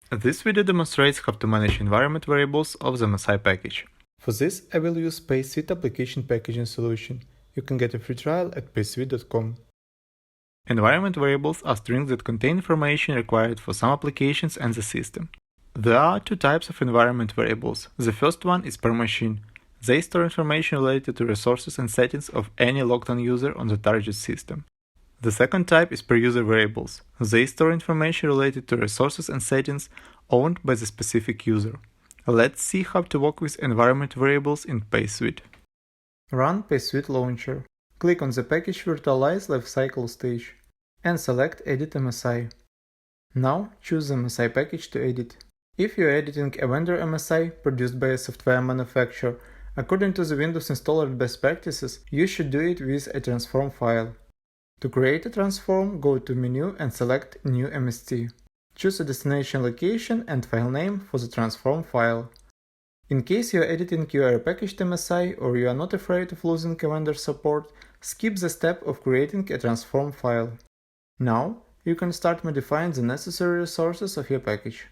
This video demonstrates how to manage environment variables of the MSI package. For this, I will use PaySuite application packaging solution. You can get a free trial at paysuite.com. Environment variables are strings that contain information required for some applications and the system. There are two types of environment variables. The first one is per machine. They store information related to resources and settings of any logged-on user on the target system. The second type is per user variables. They store information related to resources and settings owned by the specific user. Let's see how to work with environment variables in PaySuite. Run PaySuite Launcher. Click on the Package Virtualize Lifecycle stage and select Edit MSI. Now choose the MSI package to edit. If you are editing a vendor MSI produced by a software manufacturer, according to the Windows installer best practices, you should do it with a transform file. To create a transform, go to Menu and select New MST. Choose a destination location and file name for the transform file. In case you are editing your packaged MSI or you are not afraid of losing a vendor support, skip the step of creating a transform file. Now, you can start modifying the necessary resources of your package.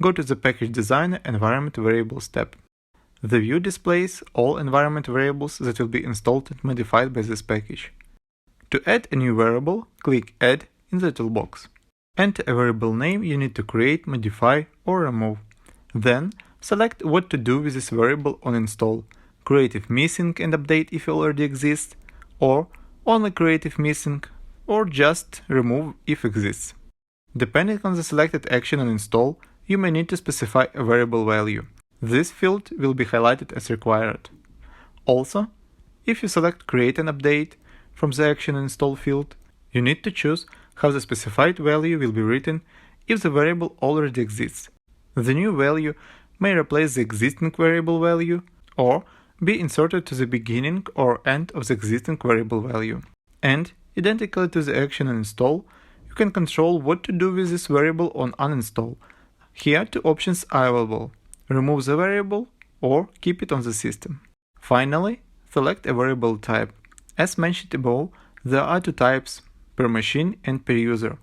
Go to the Package Designer Environment Variables tab. The view displays all environment variables that will be installed and modified by this package. To add a new variable, click Add in the toolbox. Enter a variable name you need to create, modify, or remove. Then, select what to do with this variable on install. Create if missing and update if it already exists, or only create if missing, or just remove if exists. Depending on the selected action on install, you may need to specify a variable value. This field will be highlighted as required. Also, if you select Create an update from the Action Install field, you need to choose how the specified value will be written if the variable already exists. The new value may replace the existing variable value or be inserted to the beginning or end of the existing variable value. And, identically to the action on install, you can control what to do with this variable on uninstall. Here two options are available: remove the variable or keep it on the system. Finally, select a variable type. As mentioned above, there are two types, per machine and per user.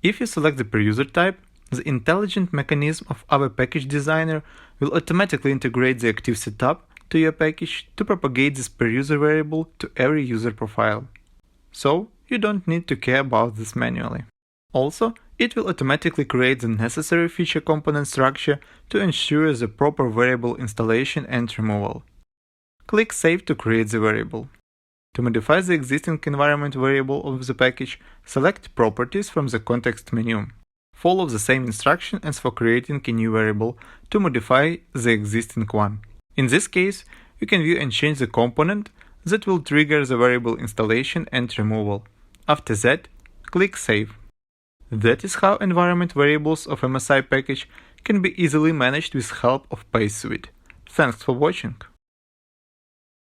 If you select the per user type, the intelligent mechanism of our package designer will automatically integrate the active setup to your package to propagate this per user variable to every user profile. So, you don't need to care about this manually. Also, it will automatically create the necessary feature component structure to ensure the proper variable installation and removal. Click Save to create the variable. To modify the existing environment variable of the package, select Properties from the context menu. Follow the same instruction as for creating a new variable to modify the existing one. In this case, you can view and change the component that will trigger the variable installation and removal. After that, click Save. That is how environment variables of MSI package can be easily managed with help of PaySuite. Thanks for watching.